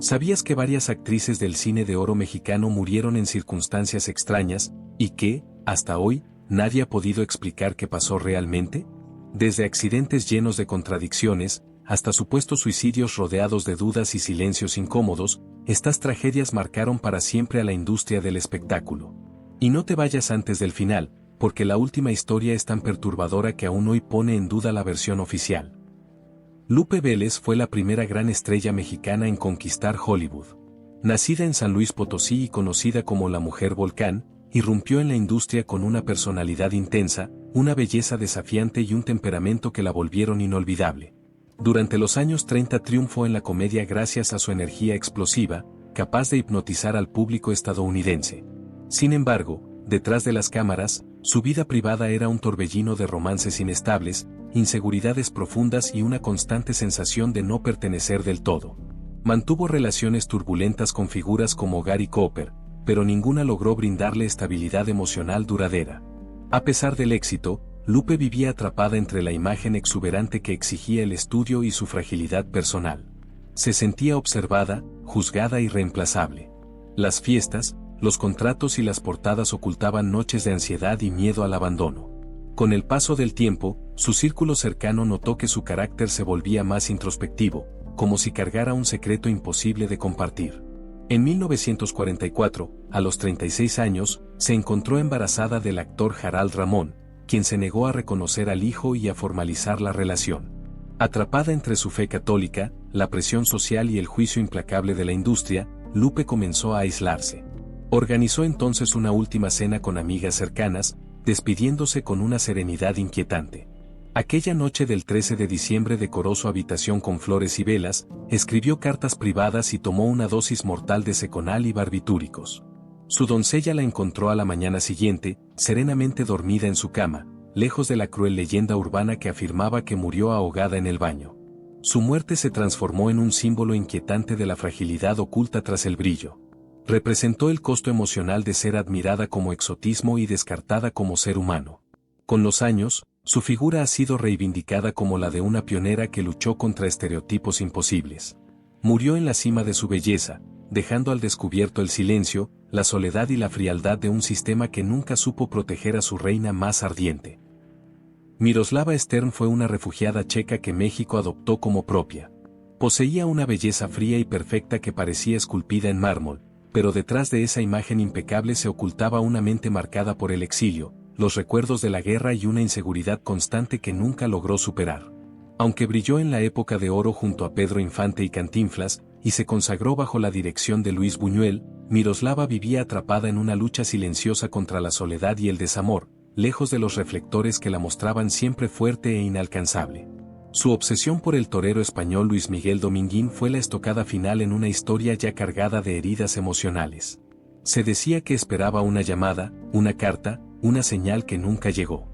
¿Sabías que varias actrices del cine de oro mexicano murieron en circunstancias extrañas, y que, hasta hoy, nadie ha podido explicar qué pasó realmente? Desde accidentes llenos de contradicciones, hasta supuestos suicidios rodeados de dudas y silencios incómodos, estas tragedias marcaron para siempre a la industria del espectáculo. Y no te vayas antes del final, porque la última historia es tan perturbadora que aún hoy pone en duda la versión oficial. Lupe Vélez fue la primera gran estrella mexicana en conquistar Hollywood. Nacida en San Luis Potosí y conocida como la Mujer Volcán, irrumpió en la industria con una personalidad intensa, una belleza desafiante y un temperamento que la volvieron inolvidable. Durante los años 30 triunfó en la comedia gracias a su energía explosiva, capaz de hipnotizar al público estadounidense. Sin embargo, detrás de las cámaras, su vida privada era un torbellino de romances inestables, inseguridades profundas y una constante sensación de no pertenecer del todo. Mantuvo relaciones turbulentas con figuras como Gary Cooper, pero ninguna logró brindarle estabilidad emocional duradera. A pesar del éxito, Lupe vivía atrapada entre la imagen exuberante que exigía el estudio y su fragilidad personal. Se sentía observada, juzgada y reemplazable. Las fiestas, los contratos y las portadas ocultaban noches de ansiedad y miedo al abandono. Con el paso del tiempo, su círculo cercano notó que su carácter se volvía más introspectivo, como si cargara un secreto imposible de compartir. En 1944, a los 36 años, se encontró embarazada del actor Harald Ramón, quien se negó a reconocer al hijo y a formalizar la relación. Atrapada entre su fe católica, la presión social y el juicio implacable de la industria, Lupe comenzó a aislarse. Organizó entonces una última cena con amigas cercanas, despidiéndose con una serenidad inquietante. Aquella noche del 13 de diciembre decoró su habitación con flores y velas, escribió cartas privadas y tomó una dosis mortal de Seconal y barbitúricos. Su doncella la encontró a la mañana siguiente, serenamente dormida en su cama, lejos de la cruel leyenda urbana que afirmaba que murió ahogada en el baño. Su muerte se transformó en un símbolo inquietante de la fragilidad oculta tras el brillo. Representó el costo emocional de ser admirada como exotismo y descartada como ser humano. Con los años, su figura ha sido reivindicada como la de una pionera que luchó contra estereotipos imposibles. Murió en la cima de su belleza, dejando al descubierto el silencio, la soledad y la frialdad de un sistema que nunca supo proteger a su reina más ardiente. Miroslava Stern fue una refugiada checa que México adoptó como propia. Poseía una belleza fría y perfecta que parecía esculpida en mármol, pero detrás de esa imagen impecable se ocultaba una mente marcada por el exilio, los recuerdos de la guerra y una inseguridad constante que nunca logró superar. Aunque brilló en la época de oro junto a Pedro Infante y Cantinflas, y se consagró bajo la dirección de Luis Buñuel, Miroslava vivía atrapada en una lucha silenciosa contra la soledad y el desamor, lejos de los reflectores que la mostraban siempre fuerte e inalcanzable. Su obsesión por el torero español Luis Miguel Dominguín fue la estocada final en una historia ya cargada de heridas emocionales. Se decía que esperaba una llamada, una carta, una señal que nunca llegó.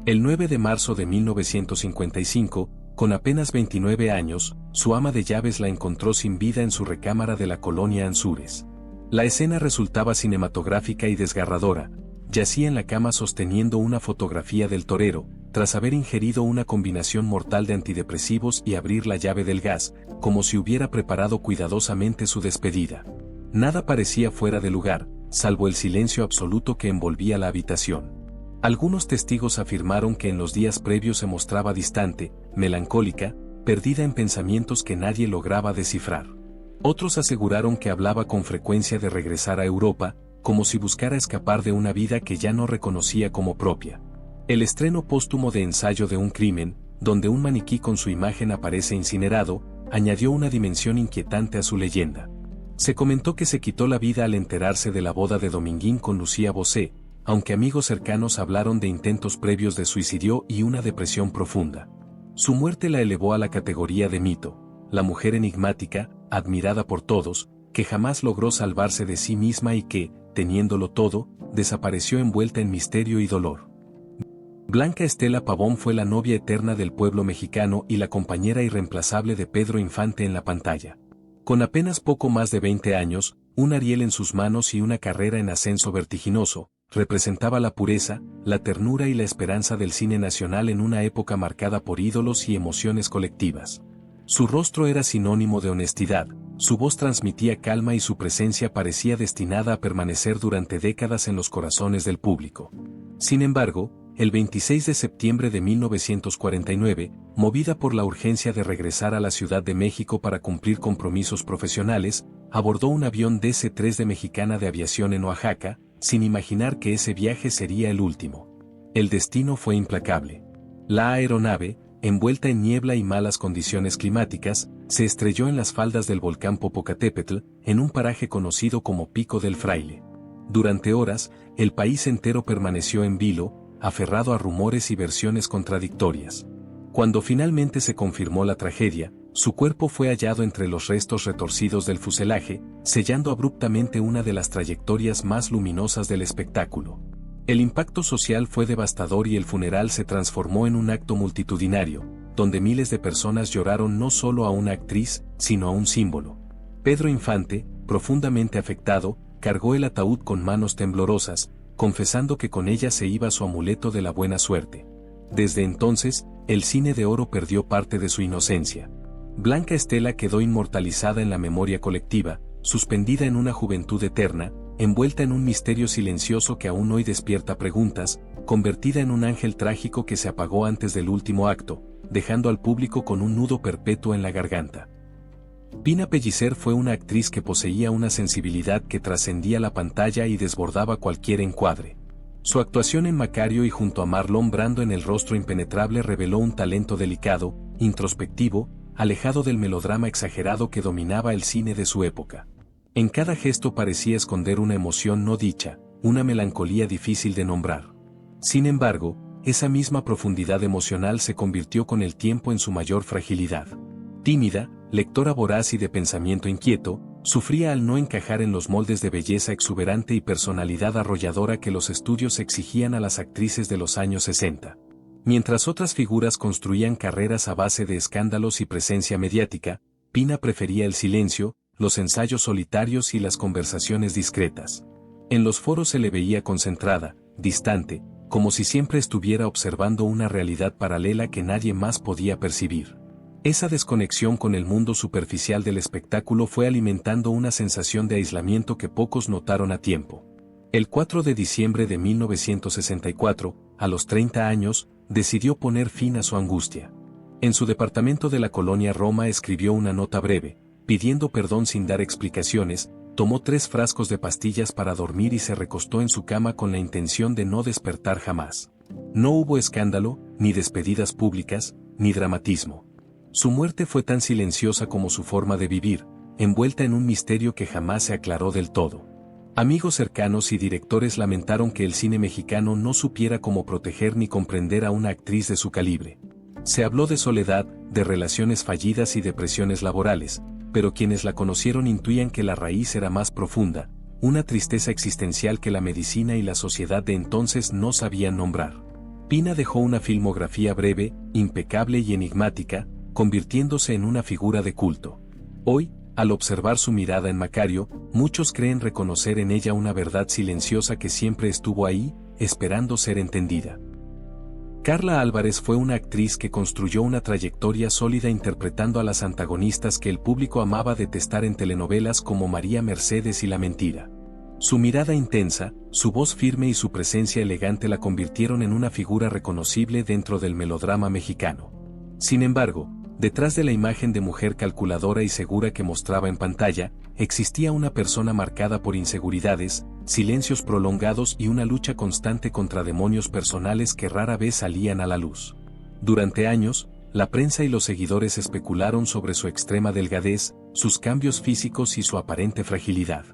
El 9 de marzo de 1955, con apenas 29 años, su ama de llaves la encontró sin vida en su recámara de la colonia Anzures. La escena resultaba cinematográfica y desgarradora. Yacía en la cama sosteniendo una fotografía del torero, tras haber ingerido una combinación mortal de antidepresivos y abrir la llave del gas, como si hubiera preparado cuidadosamente su despedida. Nada parecía fuera de lugar, salvo el silencio absoluto que envolvía la habitación. Algunos testigos afirmaron que en los días previos se mostraba distante, melancólica, perdida en pensamientos que nadie lograba descifrar. Otros aseguraron que hablaba con frecuencia de regresar a Europa, como si buscara escapar de una vida que ya no reconocía como propia. El estreno póstumo de Ensayo de un crimen, donde un maniquí con su imagen aparece incinerado, añadió una dimensión inquietante a su leyenda. Se comentó que se quitó la vida al enterarse de la boda de Dominguín con Lucía Bosé, aunque amigos cercanos hablaron de intentos previos de suicidio y una depresión profunda. Su muerte la elevó a la categoría de mito, la mujer enigmática, admirada por todos, que jamás logró salvarse de sí misma y que, teniéndolo todo, desapareció envuelta en misterio y dolor. Blanca Estela Pavón fue la novia eterna del pueblo mexicano y la compañera irreemplazable de Pedro Infante en la pantalla. Con apenas poco más de 20 años, un Ariel en sus manos y una carrera en ascenso vertiginoso, representaba la pureza, la ternura y la esperanza del cine nacional en una época marcada por ídolos y emociones colectivas. Su rostro era sinónimo de honestidad, Su voz transmitía calma y su presencia parecía destinada a permanecer durante décadas en los corazones del público. Sin embargo, el 26 de septiembre de 1949, movida por la urgencia de regresar a la Ciudad de México para cumplir compromisos profesionales, abordó un avión DC-3 de Mexicana de Aviación en Oaxaca, sin imaginar que ese viaje sería el último. El destino fue implacable. La aeronave, envuelta en niebla y malas condiciones climáticas, se estrelló en las faldas del volcán Popocatépetl, en un paraje conocido como Pico del Fraile. Durante horas, el país entero permaneció en vilo, aferrado a rumores y versiones contradictorias. Cuando finalmente se confirmó la tragedia, su cuerpo fue hallado entre los restos retorcidos del fuselaje, sellando abruptamente una de las trayectorias más luminosas del espectáculo. El impacto social fue devastador y el funeral se transformó en un acto multitudinario, donde miles de personas lloraron no solo a una actriz, sino a un símbolo. Pedro Infante, profundamente afectado, cargó el ataúd con manos temblorosas, confesando que con ella se iba su amuleto de la buena suerte. Desde entonces, el cine de oro perdió parte de su inocencia. Blanca Estela quedó inmortalizada en la memoria colectiva, suspendida en una juventud eterna, envuelta en un misterio silencioso que aún hoy despierta preguntas, convertida en un ángel trágico que se apagó antes del último acto, dejando al público con un nudo perpetuo en la garganta. Pina Pellicer fue una actriz que poseía una sensibilidad que trascendía la pantalla y desbordaba cualquier encuadre. Su actuación en Macario y junto a Marlon Brando en El rostro impenetrable reveló un talento delicado, introspectivo, alejado del melodrama exagerado que dominaba el cine de su época. En cada gesto parecía esconder una emoción no dicha, una melancolía difícil de nombrar. Sin embargo, esa misma profundidad emocional se convirtió con el tiempo en su mayor fragilidad. Tímida, lectora voraz y de pensamiento inquieto, sufría al no encajar en los moldes de belleza exuberante y personalidad arrolladora que los estudios exigían a las actrices de los años 60. Mientras otras figuras construían carreras a base de escándalos y presencia mediática, Pina prefería el silencio, los ensayos solitarios y las conversaciones discretas. En los foros se le veía concentrada, distante, como si siempre estuviera observando una realidad paralela que nadie más podía percibir. Esa desconexión con el mundo superficial del espectáculo fue alimentando una sensación de aislamiento que pocos notaron a tiempo. El 4 de diciembre de 1964, a los 30 años, decidió poner fin a su angustia. En su departamento de la colonia Roma escribió una nota breve, pidiendo perdón sin dar explicaciones, tomó 3 frascos de pastillas para dormir y se recostó en su cama con la intención de no despertar jamás. No hubo escándalo, ni despedidas públicas, ni dramatismo. Su muerte fue tan silenciosa como su forma de vivir, envuelta en un misterio que jamás se aclaró del todo. Amigos cercanos y directores lamentaron que el cine mexicano no supiera cómo proteger ni comprender a una actriz de su calibre. Se habló de soledad, de relaciones fallidas y de presiones laborales, pero quienes la conocieron intuían que la raíz era más profunda, una tristeza existencial que la medicina y la sociedad de entonces no sabían nombrar. Pina dejó una filmografía breve, impecable y enigmática, convirtiéndose en una figura de culto. Hoy, al observar su mirada en Macario, muchos creen reconocer en ella una verdad silenciosa que siempre estuvo ahí, esperando ser entendida. Carla Álvarez fue una actriz que construyó una trayectoria sólida interpretando a las antagonistas que el público amaba detestar en telenovelas como María Mercedes y La Mentira. Su mirada intensa, su voz firme y su presencia elegante la convirtieron en una figura reconocible dentro del melodrama mexicano. Sin embargo, detrás de la imagen de mujer calculadora y segura que mostraba en pantalla, existía una persona marcada por inseguridades, silencios prolongados y una lucha constante contra demonios personales que rara vez salían a la luz. Durante años, la prensa y los seguidores especularon sobre su extrema delgadez, sus cambios físicos y su aparente fragilidad.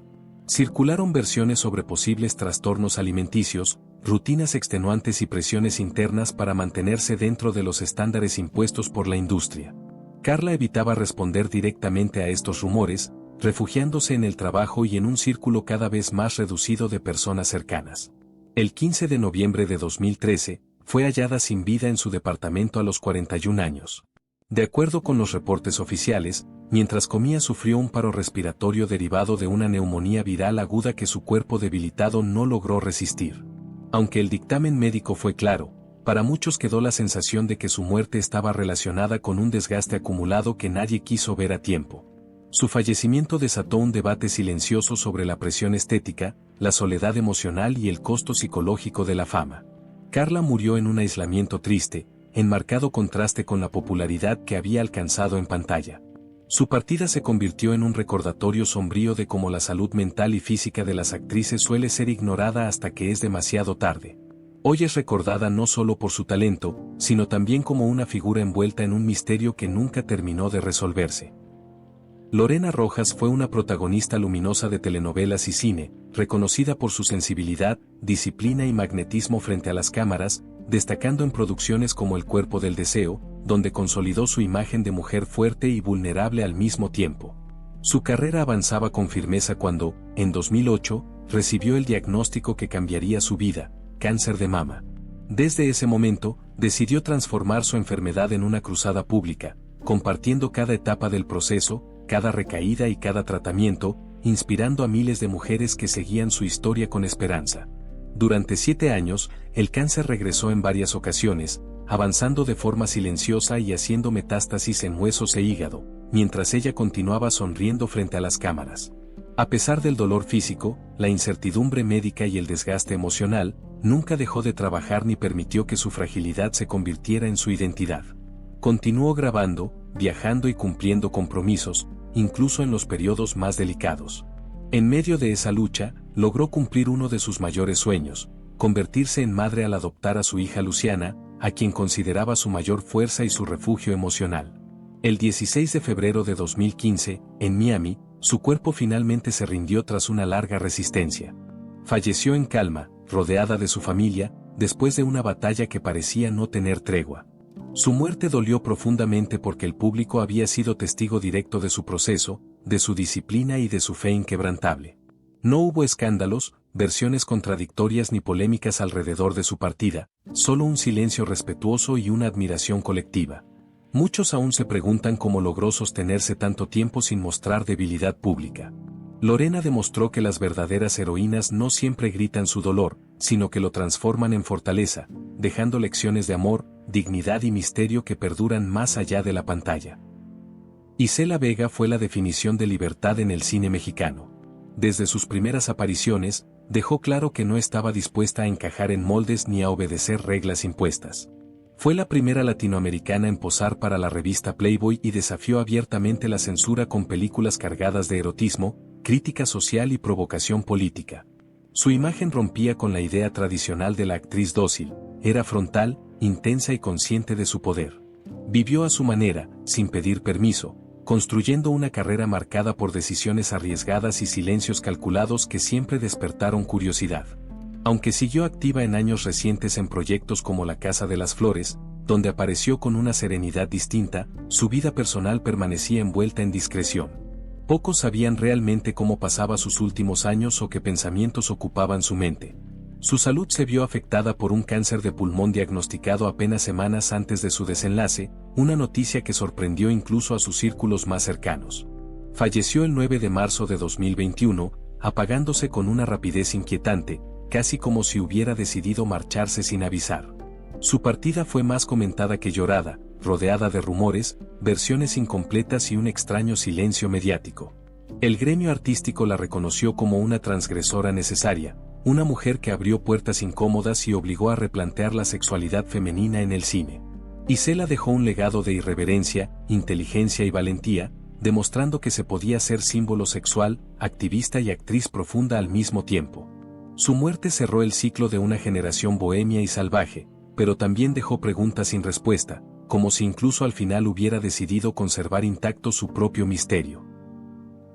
Circularon versiones sobre posibles trastornos alimenticios, rutinas extenuantes y presiones internas para mantenerse dentro de los estándares impuestos por la industria. Carla evitaba responder directamente a estos rumores, refugiándose en el trabajo y en un círculo cada vez más reducido de personas cercanas. El 15 de noviembre de 2013, fue hallada sin vida en su departamento a los 41 años. De acuerdo con los reportes oficiales, mientras comía sufrió un paro respiratorio derivado de una neumonía viral aguda que su cuerpo debilitado no logró resistir. Aunque el dictamen médico fue claro, para muchos quedó la sensación de que su muerte estaba relacionada con un desgaste acumulado que nadie quiso ver a tiempo. Su fallecimiento desató un debate silencioso sobre la presión estética, la soledad emocional y el costo psicológico de la fama. Carla murió en un aislamiento triste, en marcado contraste con la popularidad que había alcanzado en pantalla. Su partida se convirtió en un recordatorio sombrío de cómo la salud mental y física de las actrices suele ser ignorada hasta que es demasiado tarde. Hoy es recordada no solo por su talento, sino también como una figura envuelta en un misterio que nunca terminó de resolverse. Lorena Rojas fue una protagonista luminosa de telenovelas y cine, reconocida por su sensibilidad, disciplina y magnetismo frente a las cámaras, destacando en producciones como El cuerpo del deseo, donde consolidó su imagen de mujer fuerte y vulnerable al mismo tiempo. Su carrera avanzaba con firmeza cuando, en 2008, recibió el diagnóstico que cambiaría su vida: cáncer de mama. Desde ese momento, decidió transformar su enfermedad en una cruzada pública, compartiendo cada etapa del proceso, cada recaída y cada tratamiento, inspirando a miles de mujeres que seguían su historia con esperanza. Durante 7 años, el cáncer regresó en varias ocasiones, avanzando de forma silenciosa y haciendo metástasis en huesos e hígado, mientras ella continuaba sonriendo frente a las cámaras. A pesar del dolor físico, la incertidumbre médica y el desgaste emocional, nunca dejó de trabajar ni permitió que su fragilidad se convirtiera en su identidad. Continuó grabando, viajando y cumpliendo compromisos, incluso en los periodos más delicados. En medio de esa lucha, logró cumplir uno de sus mayores sueños: convertirse en madre al adoptar a su hija Luciana, a quien consideraba su mayor fuerza y su refugio emocional. El 16 de febrero de 2015, en Miami, su cuerpo finalmente se rindió tras una larga resistencia. Falleció en calma, rodeada de su familia, después de una batalla que parecía no tener tregua. Su muerte dolió profundamente porque el público había sido testigo directo de su proceso, de su disciplina y de su fe inquebrantable. No hubo escándalos, versiones contradictorias ni polémicas alrededor de su partida, solo un silencio respetuoso y una admiración colectiva. Muchos aún se preguntan cómo logró sostenerse tanto tiempo sin mostrar debilidad pública. Lorena demostró que las verdaderas heroínas no siempre gritan su dolor, sino que lo transforman en fortaleza, dejando lecciones de amor, dignidad y misterio que perduran más allá de la pantalla. Isela Vega fue la definición de libertad en el cine mexicano. Desde sus primeras apariciones, dejó claro que no estaba dispuesta a encajar en moldes ni a obedecer reglas impuestas. Fue la primera latinoamericana en posar para la revista Playboy y desafió abiertamente la censura con películas cargadas de erotismo, crítica social y provocación política. Su imagen rompía con la idea tradicional de la actriz dócil, era frontal, intensa y consciente de su poder. Vivió a su manera, sin pedir permiso, construyendo una carrera marcada por decisiones arriesgadas y silencios calculados que siempre despertaron curiosidad. Aunque siguió activa en años recientes en proyectos como La Casa de las Flores, donde apareció con una serenidad distinta, su vida personal permanecía envuelta en discreción. Pocos sabían realmente cómo pasaba sus últimos años o qué pensamientos ocupaban su mente. Su salud se vio afectada por un cáncer de pulmón diagnosticado apenas semanas antes de su desenlace, una noticia que sorprendió incluso a sus círculos más cercanos. Falleció el 9 de marzo de 2021, apagándose con una rapidez inquietante, casi como si hubiera decidido marcharse sin avisar. Su partida fue más comentada que llorada, rodeada de rumores, versiones incompletas y un extraño silencio mediático. El gremio artístico la reconoció como una transgresora necesaria, una mujer que abrió puertas incómodas y obligó a replantear la sexualidad femenina en el cine. Isela dejó un legado de irreverencia, inteligencia y valentía, demostrando que se podía ser símbolo sexual, activista y actriz profunda al mismo tiempo. Su muerte cerró el ciclo de una generación bohemia y salvaje, pero también dejó preguntas sin respuesta, como si incluso al final hubiera decidido conservar intacto su propio misterio.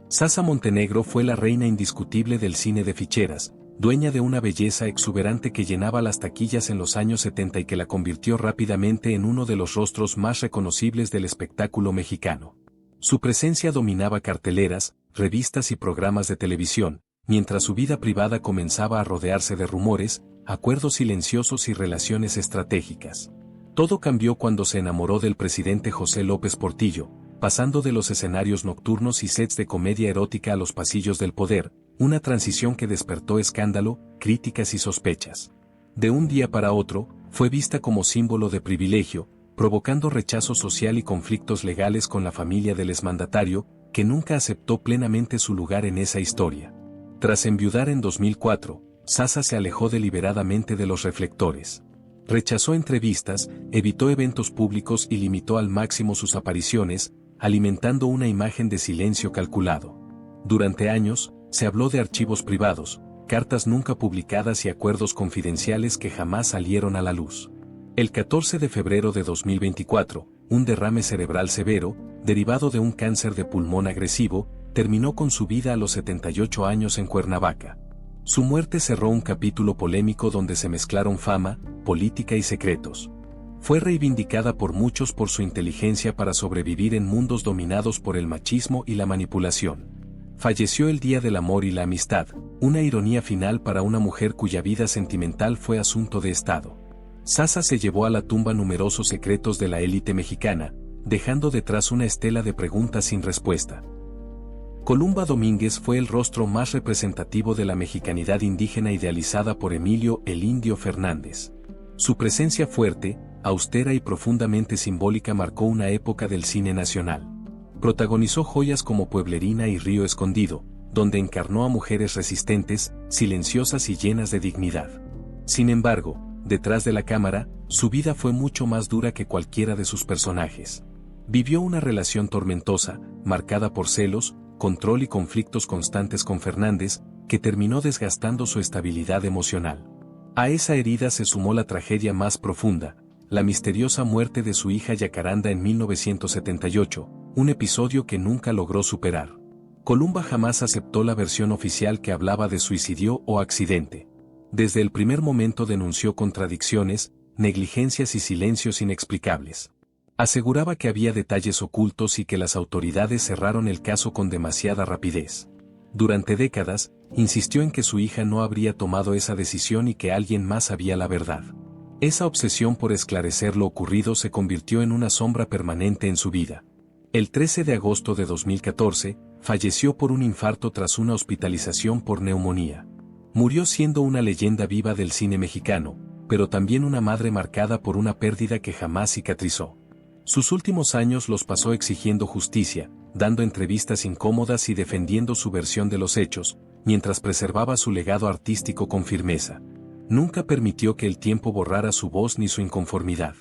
Sasha Montenegro fue la reina indiscutible del cine de ficheras, dueña de una belleza exuberante que llenaba las taquillas en los años 70 y que la convirtió rápidamente en uno de los rostros más reconocibles del espectáculo mexicano. Su presencia dominaba carteleras, revistas y programas de televisión, mientras su vida privada comenzaba a rodearse de rumores, acuerdos silenciosos y relaciones estratégicas. Todo cambió cuando se enamoró del presidente José López Portillo, pasando de los escenarios nocturnos y sets de comedia erótica a los pasillos del poder, una transición que despertó escándalo, críticas y sospechas. De un día para otro, fue vista como símbolo de privilegio, provocando rechazo social y conflictos legales con la familia del exmandatario, que nunca aceptó plenamente su lugar en esa historia. Tras enviudar en 2004, Sasa se alejó deliberadamente de los reflectores. Rechazó entrevistas, evitó eventos públicos y limitó al máximo sus apariciones, alimentando una imagen de silencio calculado. Durante años, se habló de archivos privados, cartas nunca publicadas y acuerdos confidenciales que jamás salieron a la luz. El 14 de febrero de 2024, un derrame cerebral severo, derivado de un cáncer de pulmón agresivo, terminó con su vida a los 78 años en Cuernavaca. Su muerte cerró un capítulo polémico donde se mezclaron fama, política y secretos. Fue reivindicada por muchos por su inteligencia para sobrevivir en mundos dominados por el machismo y la manipulación. Falleció el Día del Amor y la Amistad, una ironía final para una mujer cuya vida sentimental fue asunto de Estado. Sasa se llevó a la tumba numerosos secretos de la élite mexicana, dejando detrás una estela de preguntas sin respuesta. Columba Domínguez fue el rostro más representativo de la mexicanidad indígena idealizada por Emilio "el Indio" Fernández. Su presencia fuerte, austera y profundamente simbólica marcó una época del cine nacional. Protagonizó joyas como Pueblerina y Río Escondido, donde encarnó a mujeres resistentes, silenciosas y llenas de dignidad. Sin embargo, detrás de la cámara, su vida fue mucho más dura que cualquiera de sus personajes. Vivió una relación tormentosa, marcada por celos, control y conflictos constantes con Fernández, que terminó desgastando su estabilidad emocional. A esa herida se sumó la tragedia más profunda, la misteriosa muerte de su hija Yacaranda en 1978, un episodio que nunca logró superar. Columba jamás aceptó la versión oficial que hablaba de suicidio o accidente. Desde el primer momento denunció contradicciones, negligencias y silencios inexplicables. Aseguraba que había detalles ocultos y que las autoridades cerraron el caso con demasiada rapidez. Durante décadas, insistió en que su hija no habría tomado esa decisión y que alguien más sabía la verdad. Esa obsesión por esclarecer lo ocurrido se convirtió en una sombra permanente en su vida. El 13 de agosto de 2014, falleció por un infarto tras una hospitalización por neumonía. Murió siendo una leyenda viva del cine mexicano, pero también una madre marcada por una pérdida que jamás cicatrizó. Sus últimos años los pasó exigiendo justicia, dando entrevistas incómodas y defendiendo su versión de los hechos, mientras preservaba su legado artístico con firmeza. Nunca permitió que el tiempo borrara su voz ni su inconformidad.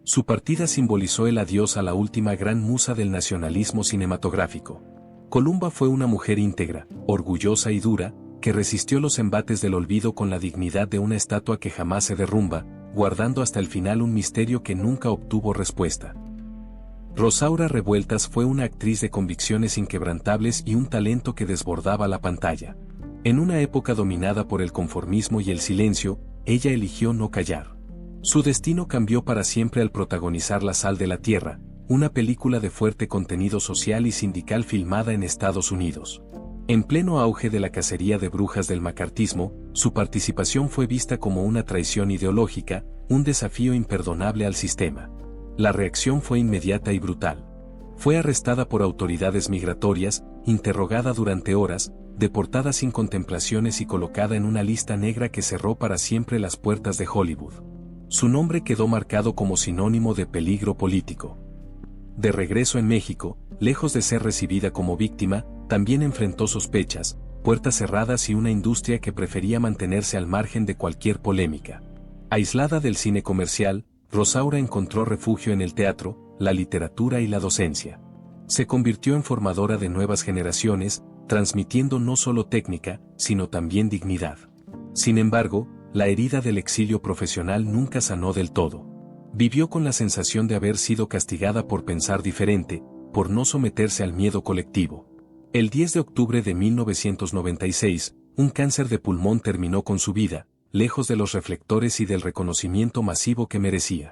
Su partida simbolizó el adiós a la última gran musa del nacionalismo cinematográfico. Columba fue una mujer íntegra, orgullosa y dura, que resistió los embates del olvido con la dignidad de una estatua que jamás se derrumba, guardando hasta el final un misterio que nunca obtuvo respuesta. Rosaura Revueltas fue una actriz de convicciones inquebrantables y un talento que desbordaba la pantalla. En una época dominada por el conformismo y el silencio, ella eligió no callar. Su destino cambió para siempre al protagonizar La Sal de la Tierra, una película de fuerte contenido social y sindical filmada en Estados Unidos. En pleno auge de la cacería de brujas del macartismo, su participación fue vista como una traición ideológica, un desafío imperdonable al sistema. La reacción fue inmediata y brutal. Fue arrestada por autoridades migratorias, interrogada durante horas, deportada sin contemplaciones y colocada en una lista negra que cerró para siempre las puertas de Hollywood. Su nombre quedó marcado como sinónimo de peligro político. De regreso en México, lejos de ser recibida como víctima, también enfrentó sospechas, puertas cerradas y una industria que prefería mantenerse al margen de cualquier polémica. Aislada del cine comercial, Rosaura encontró refugio en el teatro, la literatura y la docencia. Se convirtió en formadora de nuevas generaciones, transmitiendo no solo técnica, sino también dignidad. Sin embargo, la herida del exilio profesional nunca sanó del todo. Vivió con la sensación de haber sido castigada por pensar diferente, por no someterse al miedo colectivo. El 10 de octubre de 1996, un cáncer de pulmón terminó con su vida, lejos de los reflectores y del reconocimiento masivo que merecía.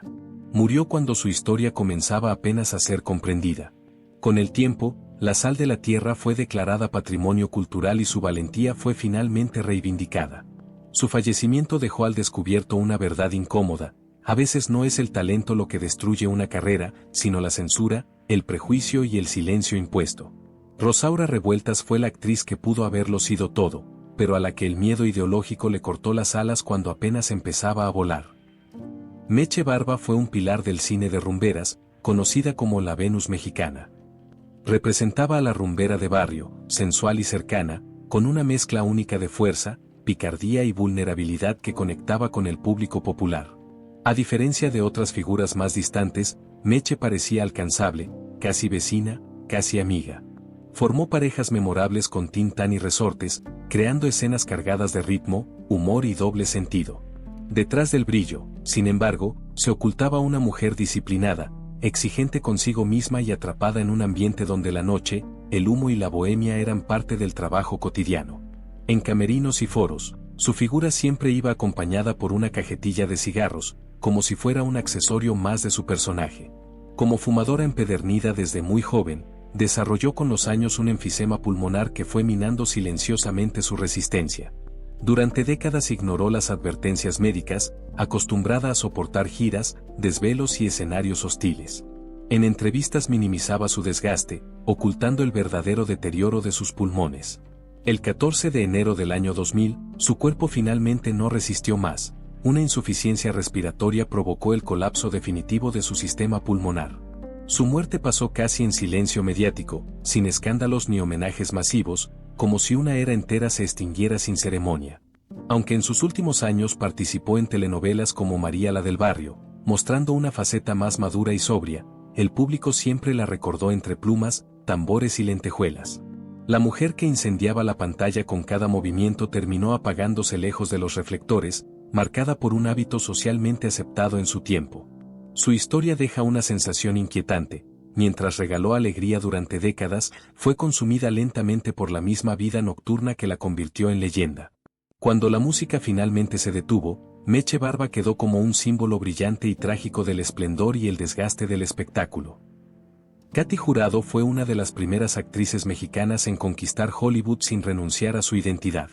Murió cuando su historia comenzaba apenas a ser comprendida. Con el tiempo, La Sal de la Tierra fue declarada patrimonio cultural y su valentía fue finalmente reivindicada. Su fallecimiento dejó al descubierto una verdad incómoda: a veces no es el talento lo que destruye una carrera, sino la censura, el prejuicio y el silencio impuesto. Rosaura Revueltas fue la actriz que pudo haberlo sido todo, pero a la que el miedo ideológico le cortó las alas cuando apenas empezaba a volar. Meche Barba fue un pilar del cine de rumberas, conocida como la Venus mexicana. Representaba a la rumbera de barrio, sensual y cercana, con una mezcla única de fuerza, picardía y vulnerabilidad que conectaba con el público popular. A diferencia de otras figuras más distantes, Meche parecía alcanzable, casi vecina, casi amiga. Formó parejas memorables con Tintán y Resortes, creando escenas cargadas de ritmo, humor y doble sentido. Detrás del brillo, sin embargo, se ocultaba una mujer disciplinada, exigente consigo misma y atrapada en un ambiente donde la noche, el humo y la bohemia eran parte del trabajo cotidiano. En camerinos y foros, su figura siempre iba acompañada por una cajetilla de cigarros, como si fuera un accesorio más de su personaje. Como fumadora empedernida desde muy joven, desarrolló con los años un enfisema pulmonar que fue minando silenciosamente su resistencia. Durante décadas ignoró las advertencias médicas, acostumbrada a soportar giras, desvelos y escenarios hostiles. En entrevistas minimizaba su desgaste, ocultando el verdadero deterioro de sus pulmones. El 14 de enero del año 2000, su cuerpo finalmente no resistió más. Una insuficiencia respiratoria provocó el colapso definitivo de su sistema pulmonar. Su muerte pasó casi en silencio mediático, sin escándalos ni homenajes masivos, como si una era entera se extinguiera sin ceremonia. Aunque en sus últimos años participó en telenovelas como María la del Barrio, mostrando una faceta más madura y sobria, el público siempre la recordó entre plumas, tambores y lentejuelas. La mujer que incendiaba la pantalla con cada movimiento terminó apagándose lejos de los reflectores, marcada por un hábito socialmente aceptado en su tiempo. Su historia deja una sensación inquietante. Mientras regaló alegría durante décadas, fue consumida lentamente por la misma vida nocturna que la convirtió en leyenda. Cuando la música finalmente se detuvo, Meche Barba quedó como un símbolo brillante y trágico del esplendor y el desgaste del espectáculo. Katy Jurado fue una de las primeras actrices mexicanas en conquistar Hollywood sin renunciar a su identidad.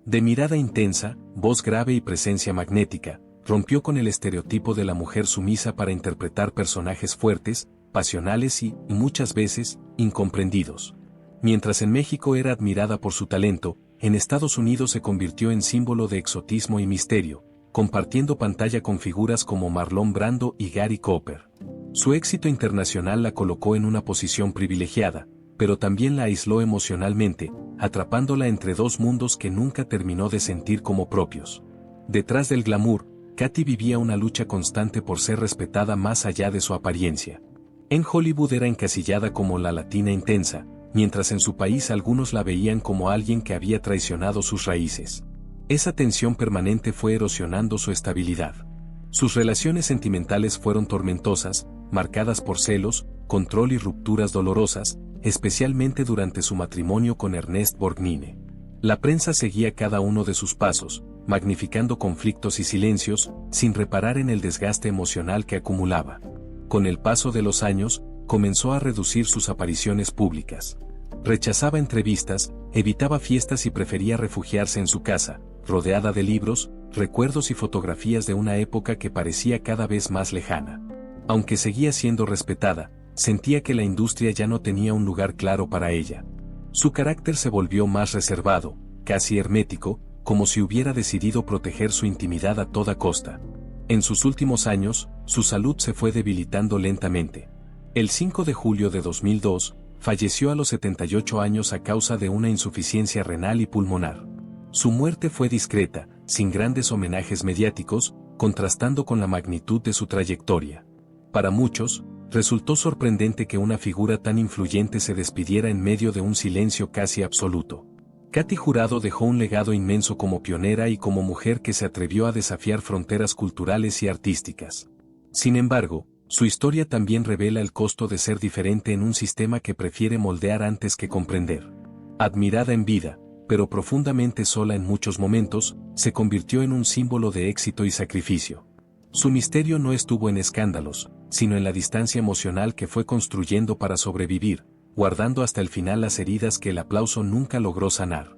De mirada intensa, voz grave y presencia magnética, rompió con el estereotipo de la mujer sumisa para interpretar personajes fuertes, pasionales y, muchas veces, incomprendidos. Mientras en México era admirada por su talento, en Estados Unidos se convirtió en símbolo de exotismo y misterio, compartiendo pantalla con figuras como Marlon Brando y Gary Cooper. Su éxito internacional la colocó en una posición privilegiada, pero también la aisló emocionalmente, atrapándola entre dos mundos que nunca terminó de sentir como propios. Detrás del glamour, Katy vivía una lucha constante por ser respetada más allá de su apariencia. En Hollywood era encasillada como la latina intensa, mientras en su país algunos la veían como alguien que había traicionado sus raíces. Esa tensión permanente fue erosionando su estabilidad. Sus relaciones sentimentales fueron tormentosas, marcadas por celos, control y rupturas dolorosas, especialmente durante su matrimonio con Ernest Borgnine. La prensa seguía cada uno de sus pasos, magnificando conflictos y silencios, sin reparar en el desgaste emocional que acumulaba. Con el paso de los años, comenzó a reducir sus apariciones públicas. Rechazaba entrevistas, evitaba fiestas y prefería refugiarse en su casa, rodeada de libros, recuerdos y fotografías de una época que parecía cada vez más lejana. Aunque seguía siendo respetada, sentía que la industria ya no tenía un lugar claro para ella. Su carácter se volvió más reservado, casi hermético, como si hubiera decidido proteger su intimidad a toda costa. En sus últimos años, su salud se fue debilitando lentamente. El 5 de julio de 2002, falleció a los 78 años a causa de una insuficiencia renal y pulmonar. Su muerte fue discreta, sin grandes homenajes mediáticos, contrastando con la magnitud de su trayectoria. Para muchos, resultó sorprendente que una figura tan influyente se despidiera en medio de un silencio casi absoluto. Katy Jurado dejó un legado inmenso como pionera y como mujer que se atrevió a desafiar fronteras culturales y artísticas. Sin embargo, su historia también revela el costo de ser diferente en un sistema que prefiere moldear antes que comprender. Admirada en vida, pero profundamente sola en muchos momentos, se convirtió en un símbolo de éxito y sacrificio. Su misterio no estuvo en escándalos, sino en la distancia emocional que fue construyendo para sobrevivir, guardando hasta el final las heridas que el aplauso nunca logró sanar.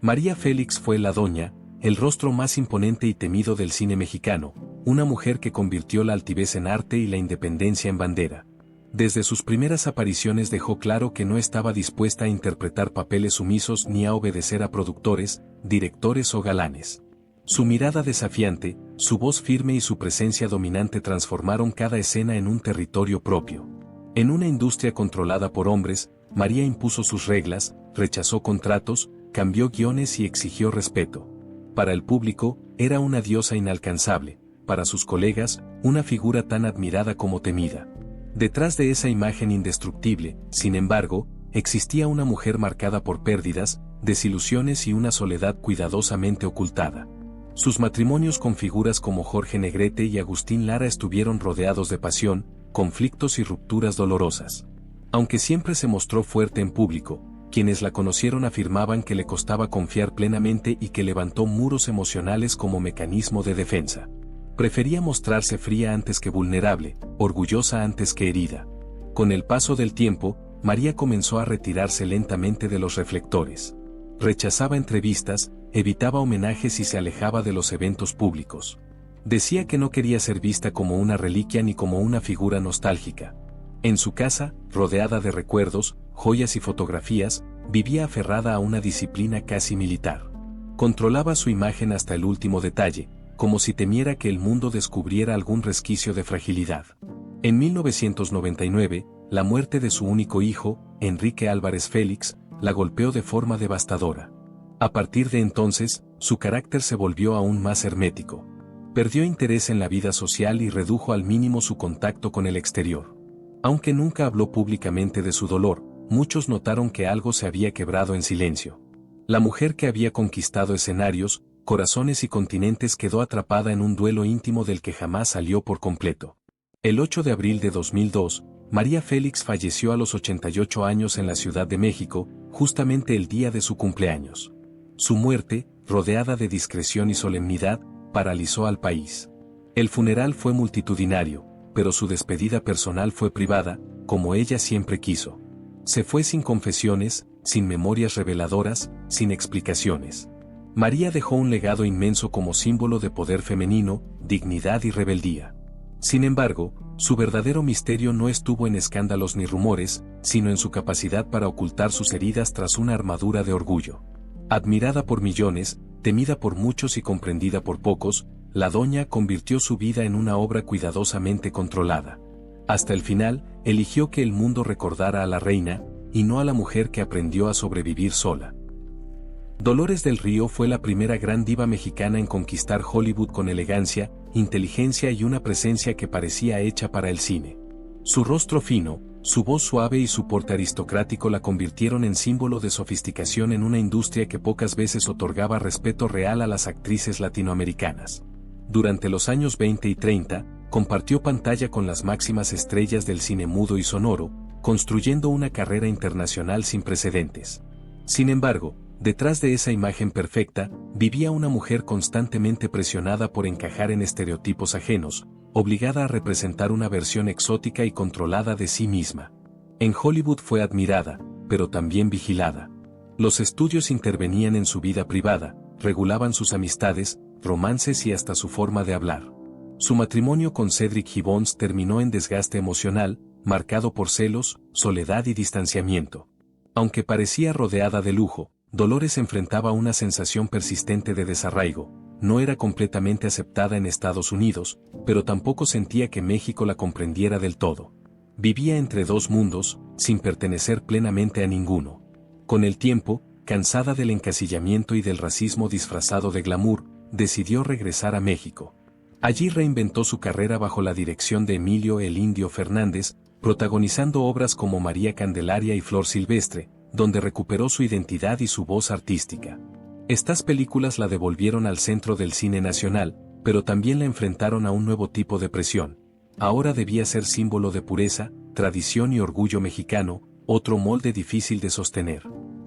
María Félix fue la doña, el rostro más imponente y temido del cine mexicano, una mujer que convirtió la altivez en arte y la independencia en bandera. Desde sus primeras apariciones dejó claro que no estaba dispuesta a interpretar papeles sumisos ni a obedecer a productores, directores o galanes. Su mirada desafiante, su voz firme y su presencia dominante transformaron cada escena en un territorio propio. En una industria controlada por hombres, María impuso sus reglas, rechazó contratos, cambió guiones y exigió respeto. Para el público, era una diosa inalcanzable, para sus colegas, una figura tan admirada como temida. Detrás de esa imagen indestructible, sin embargo, existía una mujer marcada por pérdidas, desilusiones y una soledad cuidadosamente ocultada. Sus matrimonios con figuras como Jorge Negrete y Agustín Lara estuvieron rodeados de pasión, conflictos y rupturas dolorosas. Aunque siempre se mostró fuerte en público, quienes la conocieron afirmaban que le costaba confiar plenamente y que levantó muros emocionales como mecanismo de defensa. Prefería mostrarse fría antes que vulnerable, orgullosa antes que herida. Con el paso del tiempo, María comenzó a retirarse lentamente de los reflectores. Rechazaba entrevistas, evitaba homenajes y se alejaba de los eventos públicos. Decía que no quería ser vista como una reliquia ni como una figura nostálgica. En su casa, rodeada de recuerdos, joyas y fotografías, vivía aferrada a una disciplina casi militar. Controlaba su imagen hasta el último detalle, como si temiera que el mundo descubriera algún resquicio de fragilidad. En 1999, la muerte de su único hijo, Enrique Álvarez Félix, la golpeó de forma devastadora. A partir de entonces, su carácter se volvió aún más hermético. Perdió interés en la vida social y redujo al mínimo su contacto con el exterior. Aunque nunca habló públicamente de su dolor, muchos notaron que algo se había quebrado en silencio. La mujer que había conquistado escenarios, corazones y continentes quedó atrapada en un duelo íntimo del que jamás salió por completo. El 8 de abril de 2002, María Félix falleció a los 88 años en la Ciudad de México, justamente el día de su cumpleaños. Su muerte, rodeada de discreción y solemnidad, paralizó al país. El funeral fue multitudinario, pero su despedida personal fue privada, como ella siempre quiso. Se fue sin confesiones, sin memorias reveladoras, sin explicaciones. María dejó un legado inmenso como símbolo de poder femenino, dignidad y rebeldía. Sin embargo, su verdadero misterio no estuvo en escándalos ni rumores, sino en su capacidad para ocultar sus heridas tras una armadura de orgullo. Admirada por millones, temida por muchos y comprendida por pocos, la doña convirtió su vida en una obra cuidadosamente controlada. Hasta el final, eligió que el mundo recordara a la reina, y no a la mujer que aprendió a sobrevivir sola. Dolores del Río fue la primera gran diva mexicana en conquistar Hollywood con elegancia, inteligencia y una presencia que parecía hecha para el cine. Su rostro fino, su voz suave y su porte aristocrático la convirtieron en símbolo de sofisticación en una industria que pocas veces otorgaba respeto real a las actrices latinoamericanas. Durante los años 20 y 30, compartió pantalla con las máximas estrellas del cine mudo y sonoro, construyendo una carrera internacional sin precedentes. Sin embargo, detrás de esa imagen perfecta, vivía una mujer constantemente presionada por encajar en estereotipos ajenos, obligada a representar una versión exótica y controlada de sí misma. En Hollywood fue admirada, pero también vigilada. Los estudios intervenían en su vida privada, regulaban sus amistades, romances y hasta su forma de hablar. Su matrimonio con Cedric Gibbons terminó en desgaste emocional, marcado por celos, soledad y distanciamiento. Aunque parecía rodeada de lujo, Dolores enfrentaba una sensación persistente de desarraigo. No era completamente aceptada en Estados Unidos, pero tampoco sentía que México la comprendiera del todo. Vivía entre dos mundos, sin pertenecer plenamente a ninguno. Con el tiempo, cansada del encasillamiento y del racismo disfrazado de glamour, decidió regresar a México. Allí reinventó su carrera bajo la dirección de Emilio "El Indio" Fernández, protagonizando obras como María Candelaria y Flor Silvestre, donde recuperó su identidad y su voz artística. Estas películas la devolvieron al centro del cine nacional, pero también la enfrentaron a un nuevo tipo de presión. Ahora debía ser símbolo de pureza, tradición y orgullo mexicano, otro molde difícil de sostener.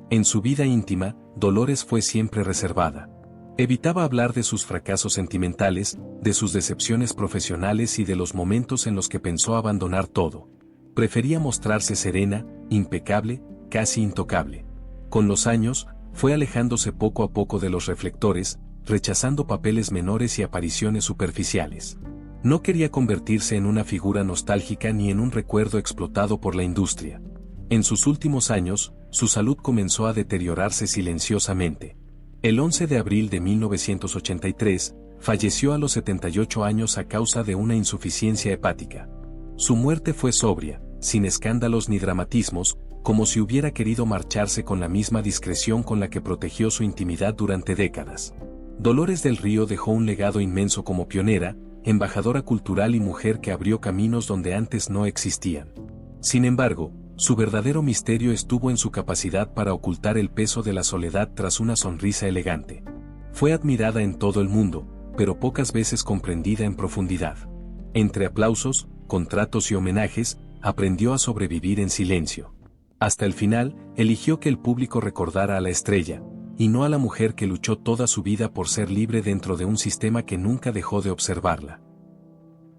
En su vida íntima, Dolores fue siempre reservada. Evitaba hablar de sus fracasos sentimentales, de sus decepciones profesionales y de los momentos en los que pensó abandonar todo. Prefería mostrarse serena, impecable, casi intocable. Con los años, fue alejándose poco a poco de los reflectores, rechazando papeles menores y apariciones superficiales. No quería convertirse en una figura nostálgica ni en un recuerdo explotado por la industria. En sus últimos años, su salud comenzó a deteriorarse silenciosamente. El 11 de abril de 1983, falleció a los 78 años a causa de una insuficiencia hepática. Su muerte fue sobria, sin escándalos ni dramatismos, como si hubiera querido marcharse con la misma discreción con la que protegió su intimidad durante décadas. Dolores del Río dejó un legado inmenso como pionera, embajadora cultural y mujer que abrió caminos donde antes no existían. Sin embargo, su verdadero misterio estuvo en su capacidad para ocultar el peso de la soledad tras una sonrisa elegante. Fue admirada en todo el mundo, pero pocas veces comprendida en profundidad. Entre aplausos, contratos y homenajes, aprendió a sobrevivir en silencio. Hasta el final, eligió que el público recordara a la estrella, y no a la mujer que luchó toda su vida por ser libre dentro de un sistema que nunca dejó de observarla.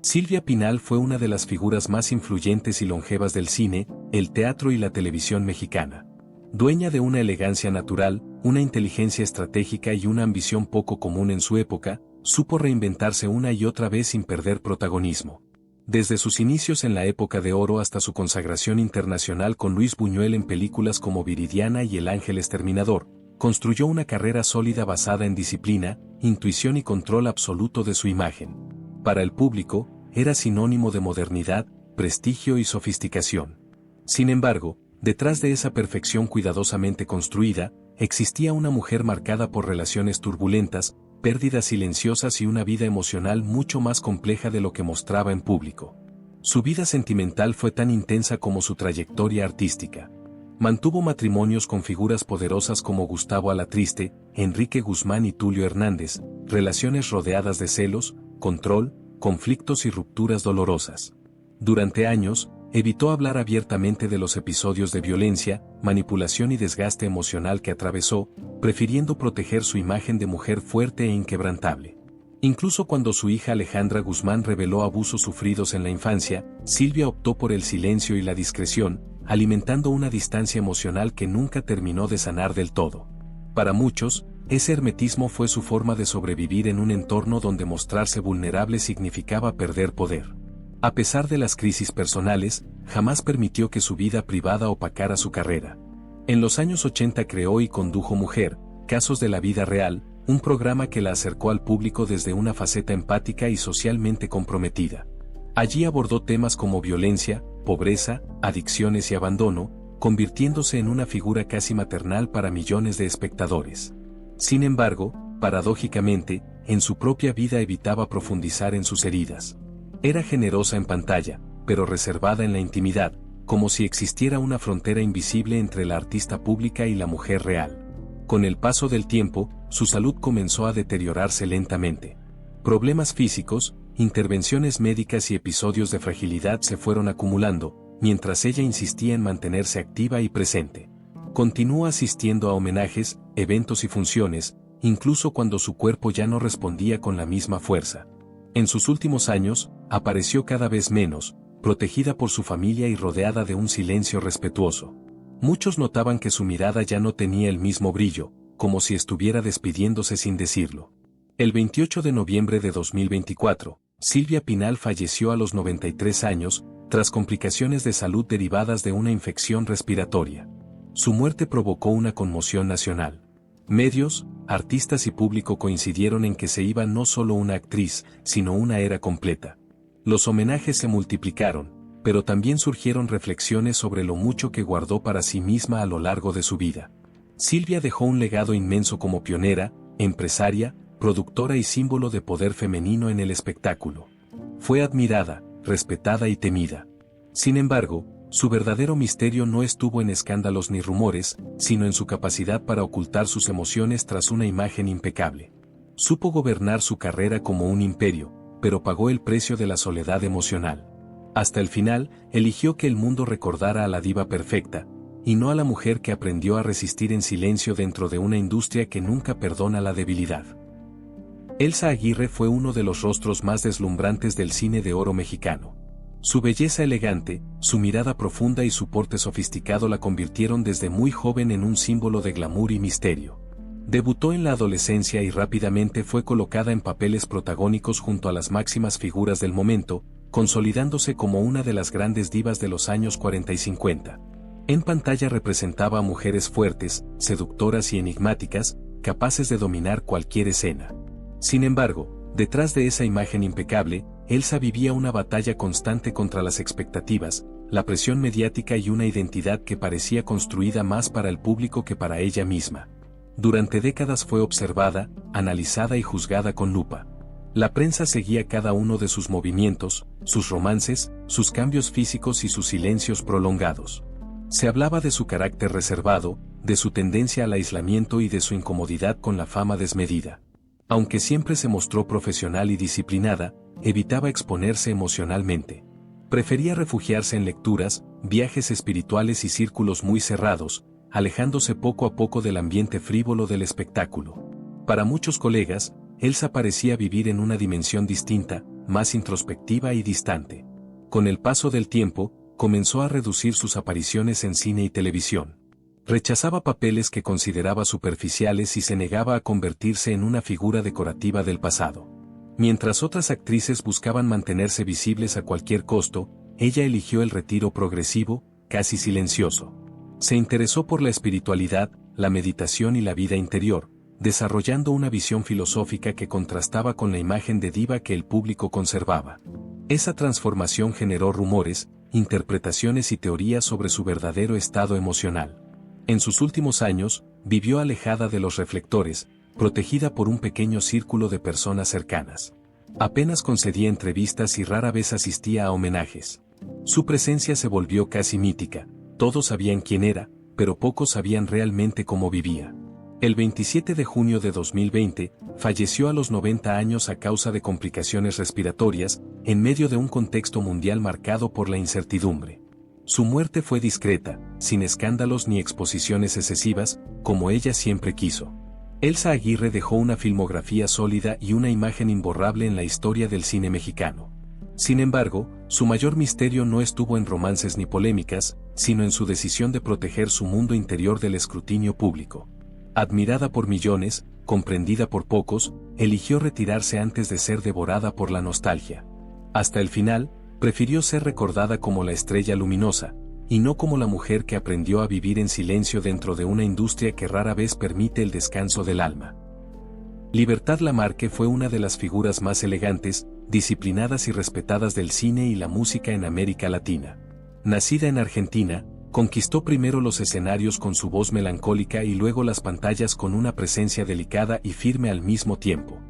Silvia Pinal fue una de las figuras más influyentes y longevas del cine, el teatro y la televisión mexicana. Dueña de una elegancia natural, una inteligencia estratégica y una ambición poco común en su época, supo reinventarse una y otra vez sin perder protagonismo. Desde sus inicios en la época de oro hasta su consagración internacional con Luis Buñuel en películas como Viridiana y El Ángel Exterminador, construyó una carrera sólida basada en disciplina, intuición y control absoluto de su imagen. Para el público, era sinónimo de modernidad, prestigio y sofisticación. Sin embargo, detrás de esa perfección cuidadosamente construida, existía una mujer marcada por relaciones turbulentas, pérdidas silenciosas y una vida emocional mucho más compleja de lo que mostraba en público. Su vida sentimental fue tan intensa como su trayectoria artística. Mantuvo matrimonios con figuras poderosas como Gustavo Alatriste, Enrique Guzmán y Tulio Hernández, relaciones rodeadas de celos, control, conflictos y rupturas dolorosas. Durante años, evitó hablar abiertamente de los episodios de violencia, manipulación y desgaste emocional que atravesó, prefiriendo proteger su imagen de mujer fuerte e inquebrantable. Incluso cuando su hija Alejandra Guzmán reveló abusos sufridos en la infancia, Silvia optó por el silencio y la discreción, alimentando una distancia emocional que nunca terminó de sanar del todo. Para muchos, ese hermetismo fue su forma de sobrevivir en un entorno donde mostrarse vulnerable significaba perder poder. A pesar de las crisis personales, jamás permitió que su vida privada opacara su carrera. En los años 80 creó y condujo Mujer, Casos de la Vida Real, un programa que la acercó al público desde una faceta empática y socialmente comprometida. Allí abordó temas como violencia, pobreza, adicciones y abandono, convirtiéndose en una figura casi maternal para millones de espectadores. Sin embargo, paradójicamente, en su propia vida evitaba profundizar en sus heridas. Era generosa en pantalla, pero reservada en la intimidad, como si existiera una frontera invisible entre la artista pública y la mujer real. Con el paso del tiempo, su salud comenzó a deteriorarse lentamente. Problemas físicos, intervenciones médicas y episodios de fragilidad se fueron acumulando, mientras ella insistía en mantenerse activa y presente. Continuó asistiendo a homenajes, eventos y funciones, incluso cuando su cuerpo ya no respondía con la misma fuerza. En sus últimos años, apareció cada vez menos, protegida por su familia y rodeada de un silencio respetuoso. Muchos notaban que su mirada ya no tenía el mismo brillo, como si estuviera despidiéndose sin decirlo. El 28 de noviembre de 2024, Silvia Pinal falleció a los 93 años, tras complicaciones de salud derivadas de una infección respiratoria. Su muerte provocó una conmoción nacional. Medios, artistas y público coincidieron en que se iba no solo una actriz, sino una era completa. Los homenajes se multiplicaron, pero también surgieron reflexiones sobre lo mucho que guardó para sí misma a lo largo de su vida. Silvia dejó un legado inmenso como pionera, empresaria, productora y símbolo de poder femenino en el espectáculo. Fue admirada, respetada y temida. Sin embargo, su verdadero misterio no estuvo en escándalos ni rumores, sino en su capacidad para ocultar sus emociones tras una imagen impecable. Supo gobernar su carrera como un imperio, pero pagó el precio de la soledad emocional. Hasta el final, eligió que el mundo recordara a la diva perfecta, y no a la mujer que aprendió a resistir en silencio dentro de una industria que nunca perdona la debilidad. Elsa Aguirre fue uno de los rostros más deslumbrantes del cine de oro mexicano. Su belleza elegante, su mirada profunda y su porte sofisticado la convirtieron desde muy joven en un símbolo de glamour y misterio. Debutó en la adolescencia y rápidamente fue colocada en papeles protagónicos junto a las máximas figuras del momento, consolidándose como una de las grandes divas de los años 40 y 50. En pantalla representaba a mujeres fuertes, seductoras y enigmáticas, capaces de dominar cualquier escena. Sin embargo, detrás de esa imagen impecable, Elsa vivía una batalla constante contra las expectativas, la presión mediática y una identidad que parecía construida más para el público que para ella misma. Durante décadas fue observada, analizada y juzgada con lupa. La prensa seguía cada uno de sus movimientos, sus romances, sus cambios físicos y sus silencios prolongados. Se hablaba de su carácter reservado, de su tendencia al aislamiento y de su incomodidad con la fama desmedida. Aunque siempre se mostró profesional y disciplinada, evitaba exponerse emocionalmente. Prefería refugiarse en lecturas, viajes espirituales y círculos muy cerrados, alejándose poco a poco del ambiente frívolo del espectáculo. Para muchos colegas, Elsa parecía vivir en una dimensión distinta, más introspectiva y distante. Con el paso del tiempo, comenzó a reducir sus apariciones en cine y televisión. Rechazaba papeles que consideraba superficiales y se negaba a convertirse en una figura decorativa del pasado. Mientras otras actrices buscaban mantenerse visibles a cualquier costo, ella eligió el retiro progresivo, casi silencioso. Se interesó por la espiritualidad, la meditación y la vida interior, desarrollando una visión filosófica que contrastaba con la imagen de diva que el público conservaba. Esa transformación generó rumores, interpretaciones y teorías sobre su verdadero estado emocional. En sus últimos años, vivió alejada de los reflectores, protegida por un pequeño círculo de personas cercanas. Apenas concedía entrevistas y rara vez asistía a homenajes. Su presencia se volvió casi mítica, todos sabían quién era, pero pocos sabían realmente cómo vivía. El 27 de junio de 2020, falleció a los 90 años a causa de complicaciones respiratorias, en medio de un contexto mundial marcado por la incertidumbre. Su muerte fue discreta, sin escándalos ni exposiciones excesivas, como ella siempre quiso. Elsa Aguirre dejó una filmografía sólida y una imagen imborrable en la historia del cine mexicano. Sin embargo, su mayor misterio no estuvo en romances ni polémicas, sino en su decisión de proteger su mundo interior del escrutinio público. Admirada por millones, comprendida por pocos, eligió retirarse antes de ser devorada por la nostalgia. Hasta el final, prefirió ser recordada como la estrella luminosa, y no como la mujer que aprendió a vivir en silencio dentro de una industria que rara vez permite el descanso del alma. Libertad Lamarque fue una de las figuras más elegantes, disciplinadas y respetadas del cine y la música en América Latina. Nacida en Argentina, conquistó primero los escenarios con su voz melancólica y luego las pantallas con una presencia delicada y firme al mismo tiempo.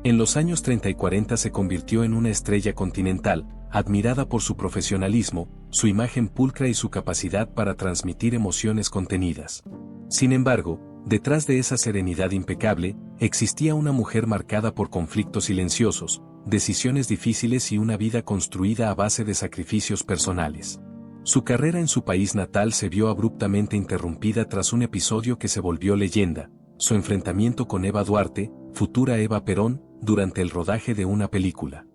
En los años 30 y 40 se convirtió en una estrella continental, admirada por su profesionalismo, su imagen pulcra y su capacidad para transmitir emociones contenidas. Sin embargo, detrás de esa serenidad impecable, existía una mujer marcada por conflictos silenciosos, decisiones difíciles y una vida construida a base de sacrificios personales. Su carrera en su país natal se vio abruptamente interrumpida tras un episodio que se volvió leyenda, su enfrentamiento con Eva Duarte, futura Eva Perón, durante el rodaje de una película.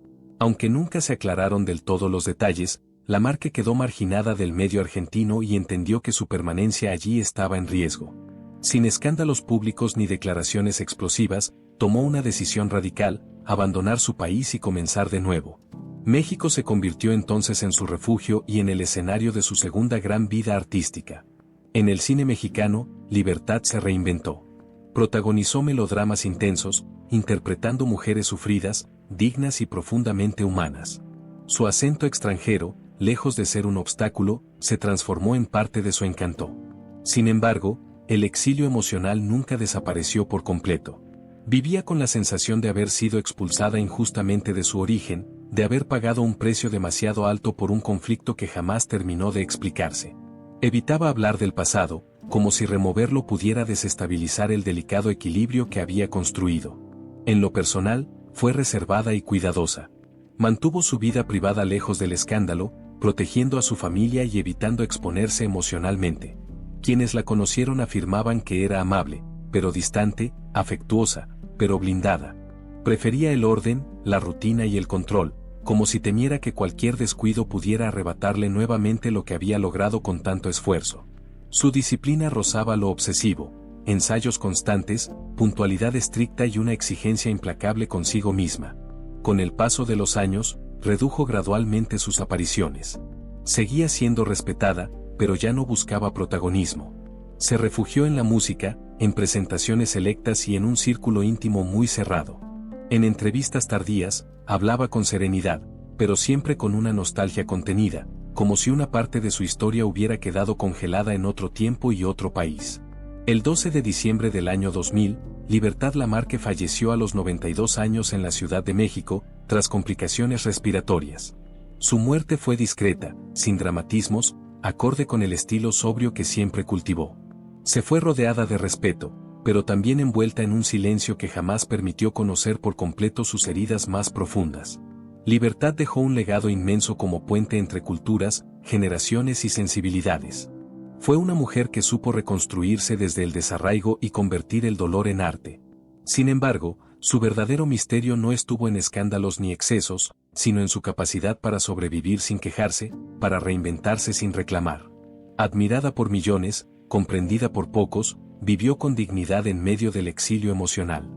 Aunque nunca se aclararon del todo los detalles, Lamarque quedó marginada del medio argentino y entendió que su permanencia allí estaba en riesgo. Sin escándalos públicos ni declaraciones explosivas, tomó una decisión radical, abandonar su país y comenzar de nuevo. México se convirtió entonces en su refugio y en el escenario de su segunda gran vida artística. En el cine mexicano, Libertad se reinventó. Protagonizó melodramas intensos, interpretando mujeres sufridas, dignas y profundamente humanas. Su acento extranjero, lejos de ser un obstáculo, se transformó en parte de su encanto. Sin embargo, el exilio emocional nunca desapareció por completo. Vivía con la sensación de haber sido expulsada injustamente de su origen, de haber pagado un precio demasiado alto por un conflicto que jamás terminó de explicarse. Evitaba hablar del pasado, como si removerlo pudiera desestabilizar el delicado equilibrio que había construido. En lo personal, fue reservada y cuidadosa. Mantuvo su vida privada lejos del escándalo, protegiendo a su familia y evitando exponerse emocionalmente. Quienes la conocieron afirmaban que era amable, pero distante, afectuosa, pero blindada. Prefería el orden, la rutina y el control, como si temiera que cualquier descuido pudiera arrebatarle nuevamente lo que había logrado con tanto esfuerzo. Su disciplina rozaba lo obsesivo, ensayos constantes, puntualidad estricta y una exigencia implacable consigo misma. Con el paso de los años, redujo gradualmente sus apariciones. Seguía siendo respetada, pero ya no buscaba protagonismo. Se refugió en la música, en presentaciones selectas y en un círculo íntimo muy cerrado. En entrevistas tardías, hablaba con serenidad, pero siempre con una nostalgia contenida, como si una parte de su historia hubiera quedado congelada en otro tiempo y otro país. El 12 de diciembre del año 2000, Libertad Lamarque falleció a los 92 años en la Ciudad de México, tras complicaciones respiratorias. Su muerte fue discreta, sin dramatismos, acorde con el estilo sobrio que siempre cultivó. Se fue rodeada de respeto, pero también envuelta en un silencio que jamás permitió conocer por completo sus heridas más profundas. Libertad dejó un legado inmenso como puente entre culturas, generaciones y sensibilidades. Fue una mujer que supo reconstruirse desde el desarraigo y convertir el dolor en arte. Sin embargo, su verdadero misterio no estuvo en escándalos ni excesos, sino en su capacidad para sobrevivir sin quejarse, para reinventarse sin reclamar. Admirada por millones, comprendida por pocos, vivió con dignidad en medio del exilio emocional.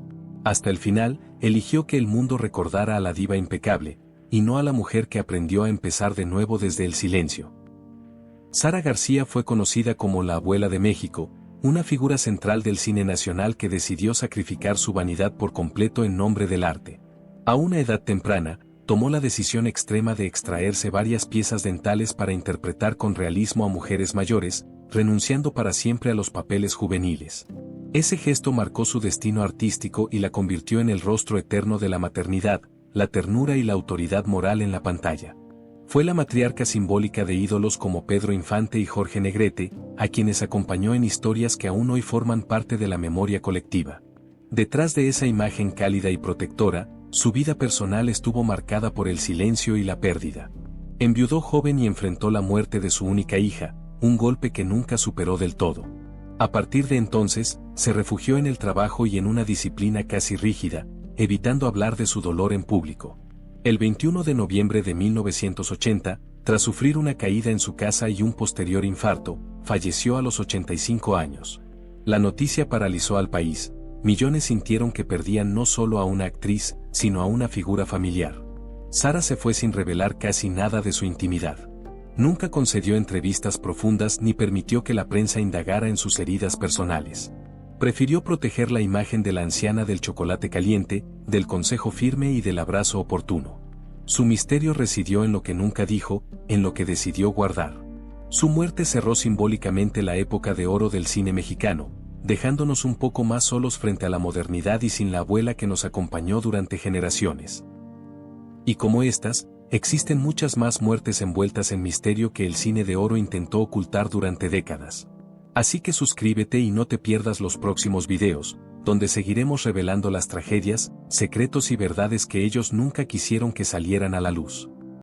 Hasta el final, eligió que el mundo recordara a la diva impecable, y no a la mujer que aprendió a empezar de nuevo desde el silencio. Sara García fue conocida como la abuela de México, una figura central del cine nacional que decidió sacrificar su vanidad por completo en nombre del arte. A una edad temprana, tomó la decisión extrema de extraerse varias piezas dentales para interpretar con realismo a mujeres mayores, renunciando para siempre a los papeles juveniles. Ese gesto marcó su destino artístico y la convirtió en el rostro eterno de la maternidad, la ternura y la autoridad moral en la pantalla. Fue la matriarca simbólica de ídolos como Pedro Infante y Jorge Negrete, a quienes acompañó en historias que aún hoy forman parte de la memoria colectiva. Detrás de esa imagen cálida y protectora, su vida personal estuvo marcada por el silencio y la pérdida. Enviudó joven y enfrentó la muerte de su única hija, un golpe que nunca superó del todo. A partir de entonces, se refugió en el trabajo y en una disciplina casi rígida, evitando hablar de su dolor en público. El 21 de noviembre de 1980, tras sufrir una caída en su casa y un posterior infarto, falleció a los 85 años. La noticia paralizó al país. Millones sintieron que perdían no solo a una actriz, sino a una figura familiar. Sara se fue sin revelar casi nada de su intimidad. Nunca concedió entrevistas profundas ni permitió que la prensa indagara en sus heridas personales. Prefirió proteger la imagen de la anciana del chocolate caliente, del consejo firme y del abrazo oportuno. Su misterio residió en lo que nunca dijo, en lo que decidió guardar. Su muerte cerró simbólicamente la época de oro del cine mexicano, dejándonos un poco más solos frente a la modernidad y sin la abuela que nos acompañó durante generaciones. Y como estas, existen muchas más muertes envueltas en misterio que el cine de oro intentó ocultar durante décadas. Así que suscríbete y no te pierdas los próximos videos, donde seguiremos revelando las tragedias, secretos y verdades que ellos nunca quisieron que salieran a la luz.